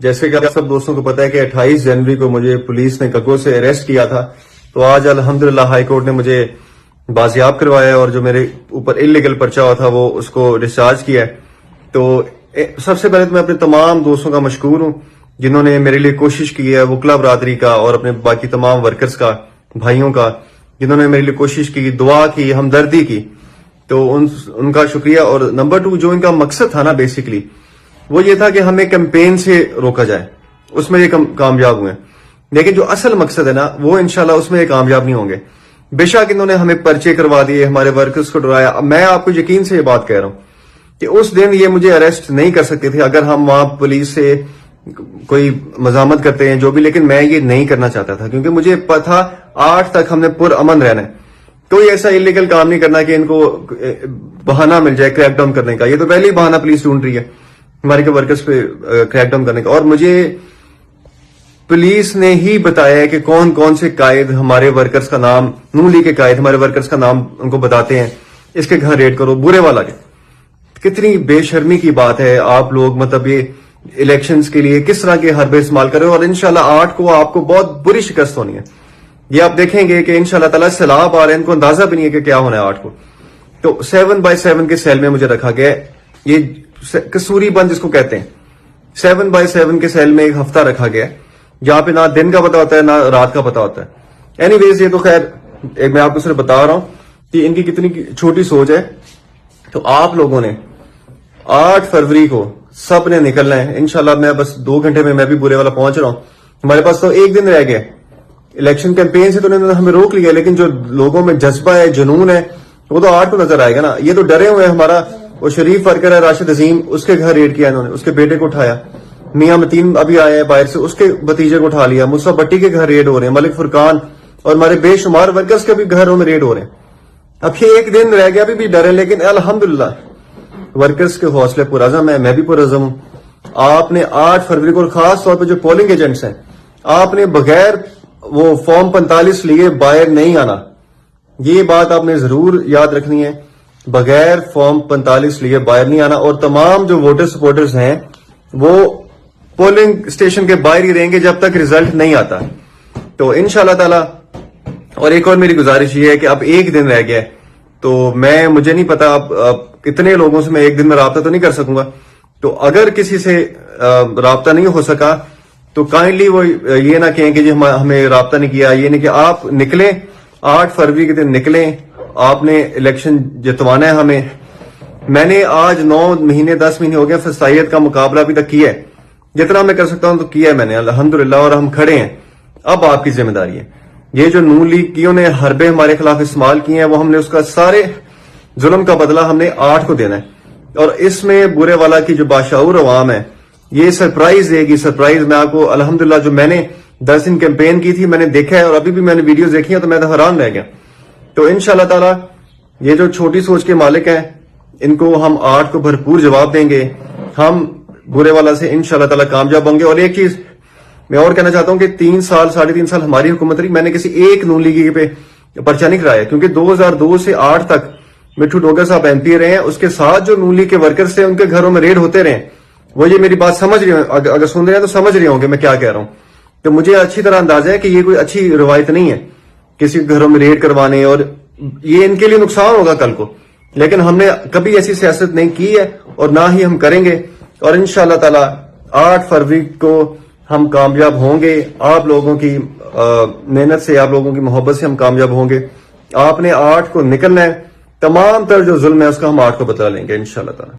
جیسے کہ آپ سب دوستوں کو پتا ہے کہ 28 جنوری کو مجھے پولیس نے کگو سے اریسٹ کیا تھا، تو آج الحمدللہ ہائی کورٹ نے مجھے بازیاب کروایا اور جو میرے اوپر انلیگل پرچہ ہوا تھا وہ اس کو ڈسچارج کیا ہے۔ تو سب سے پہلے تو میں اپنے تمام دوستوں کا مشکور ہوں جنہوں نے میرے لیے کوشش کی ہے، وکلا برادری کا اور اپنے باقی تمام ورکرز کا، بھائیوں کا، جنہوں نے میرے لیے کوشش کی، دعا کی، ہمدردی کی، تو ان کا شکریہ۔ اور نمبر 2 جو ان کا مقصد تھا نا بیسیکلی وہ یہ تھا کہ ہمیں کیمپین سے روکا جائے، اس میں یہ کامیاب ہوئے، لیکن جو اصل مقصد ہے نا وہ انشاءاللہ اس میں یہ کامیاب نہیں ہوں گے۔ بے شک انہوں نے ہمیں پرچے کروا دیے، ہمارے ورکرز کو ڈرایا۔ میں آپ کو یقین سے یہ بات کہہ رہا ہوں کہ اس دن یہ مجھے اریسٹ نہیں کر سکتے تھے اگر ہم وہاں پولیس سے کوئی مزاحمت کرتے ہیں جو بھی، لیکن میں یہ نہیں کرنا چاہتا تھا کیونکہ مجھے پتا 8 تک ہم نے پرامن رہنا ہے۔ کوئی ایسا انلیگل کام نہیں کرنا کہ ان کو بہانہ مل جائے کریک ڈاؤن کرنے کا۔ یہ تو پہلے ہی بہانہ پولیس ڈھونڈ رہی ہے ہمارے کے ورکرز پہ کریک ڈاؤن کرنے کا، اور مجھے پولیس نے ہی بتایا ہے کہ کون کون سے قائد ہمارے ورکرز کا نام، نون لیگ کے قائد ہمارے ورکرز کا نام ان کو بتاتے ہیں، اس کے گھر ریڈ کرو، برے والا کے۔ کتنی بے شرمی کی بات ہے، آپ لوگ مطلب یہ الیکشنز کے لیے کس طرح کے حربے استعمال کریں، اور انشاءاللہ 8 کو آپ کو بہت بری شکست ہونی ہے۔ یہ آپ دیکھیں گے کہ انشاءاللہ تعالیٰ سیلاب آ رہے ہیں، ان کو اندازہ بھی نہیں ہے کہ کیا ہونا ہے 8 کو۔ تو 7/7 کے سیل میں مجھے رکھا گیا ہے، یہ کسوری بند جس کو کہتے ہیں، 7/7 کے سیل میں ایک ہفتہ رکھا گیا ہے جہاں پہ نہ دن کا پتا ہوتا ہے نہ رات کا پتا ہوتا ہے۔ اینی ویز یہ تو خیر میں آپ کو صرف بتا رہا ہوں کہ ان کی کتنی چھوٹی سوچ ہے۔ تو آپ لوگوں نے 8 فروری کو سب نے نکلنا ہے انشاءاللہ۔ میں بس 2 گھنٹے میں بھی برے والا پہنچ رہا ہوں۔ ہمارے پاس تو 1 دن رہ گیا الیکشن کیمپین سے، تو انہوں نے ہمیں روک لیا، لیکن جو لوگوں میں جذبہ ہے، جنون ہے، وہ تو 8 کو نظر آئے گا نا۔ یہ تو ڈرے ہوئے ہیں۔ ہمارا وہ شریف ورکر ہے راشد عظیم، اس کے گھر ریڈ کیا انہوں نے، اس کے بیٹے کو اٹھایا۔ میاں متین ابھی آئے ہیں باہر سے، اس کے بھتیجے کو اٹھا لیا۔ مصطفیٰ بٹی کے گھر ریڈ ہو رہے ہیں، ملک فرقان اور ہمارے بے شمار ورکرز کے بھی گھروں میں ریڈ ہو رہے ہیں۔ اب یہ 1 دن رہ گیا، ابھی بھی ڈر ہے، لیکن الحمدللہ ورکرز کے حوصلے پرعزم ہیں، میں بھی پرعزم ہوں۔ آپ نے 8 فروری کو، خاص طور پہ جو پولنگ ایجنٹس ہیں، آپ نے بغیر وہ فارم 45 لیے باہر نہیں آنا۔ یہ بات آپ نے ضرور یاد رکھنی ہے، بغیر فارم 45 لیے باہر نہیں آنا۔ اور تمام جو ووٹر سپورٹرز ہیں وہ پولنگ اسٹیشن کے باہر ہی رہیں گے جب تک ریزلٹ نہیں آتا۔ تو انشاءاللہ تعالی، اور ایک اور میری گزارش یہ ہے کہ اب 1 دن رہ گیا ہے، تو مجھے نہیں پتا اب کتنے لوگوں سے میں 1 دن میں رابطہ تو نہیں کر سکوں گا۔ تو اگر کسی سے رابطہ نہیں ہو سکا تو کائنڈلی وہ یہ نہ کہیں کہ جی ہمیں رابطہ نہیں کیا، یہ نہیں کہ آپ نکلیں 8 فروری کے دن نکلیں، آپ نے الیکشن جتوانا ہے ہمیں۔ میں نے آج 9 مہینے 10 مہینے ہو گئے فسطائیت کا مقابلہ ابھی تک کیا ہے، جتنا میں کر سکتا ہوں تو کیا ہے میں نے الحمدللہ، اور ہم کھڑے ہیں۔ اب آپ کی ذمہ داری ہے، یہ جو نون لیگ کیوں نے حربے ہمارے خلاف استعمال کی ہیں، وہ ہم نے اس کا سارے ظلم کا بدلہ ہم نے 8 کو دینا ہے۔ اور اس میں برے والا کی جو باشعور عوام ہے یہ سرپرائز دے گی، سرپرائز۔ میں آپ کو الحمدللہ جو میں نے 10 دن کیمپین کی تھی میں نے دیکھا ہے، اور ابھی بھی میں نے ویڈیوز دیکھی ہیں تو میں تو حیران رہ گیا۔ تو انشاءاللہ تعالی یہ جو چھوٹی سوچ کے مالک ہیں ان کو ہم 8 کو بھرپور جواب دیں گے، ہم برے والا سے انشاءاللہ تعالی کامیاب ہوں گے۔ اور ایک چیز میں اور کہنا چاہتا ہوں کہ 3 سال 3.5 سال ہماری حکومت رہی، میں نے کسی ایک نون لیگی پہ پرچہ نہیں کرایا، کیونکہ 2002 سے 8 تک مٹھو ڈوگر صاحب MP رہے ہیں، اس کے ساتھ جو نون لیگ کے ورکرز تھے ان کے گھروں میں ریڈ ہوتے رہے۔ وہ یہ میری بات سمجھ رہے ہوں، اگر سن رہے ہیں تو سمجھ رہے ہوں کہ میں کیا کہہ رہا ہوں۔ تو مجھے اچھی طرح اندازہ ہے کہ یہ کوئی اچھی روایت نہیں ہے کسی کے گھروں میں ریڈ کروانے، اور یہ ان کے لیے نقصان ہوگا کل کو، لیکن ہم نے کبھی ایسی سیاست نہیں کی ہے اور نہ ہی ہم کریں گے۔ اور انشاءاللہ تعالی 8 فروری کو ہم کامیاب ہوں گے، آپ لوگوں کی محنت سے، آپ لوگوں کی محبت سے ہم کامیاب ہوں گے۔ آپ نے 8 کو نکلنا ہے، تمام تر جو ظلم ہے اس کا ہم 8 کو بدلا لیں گے انشاءاللہ تعالی۔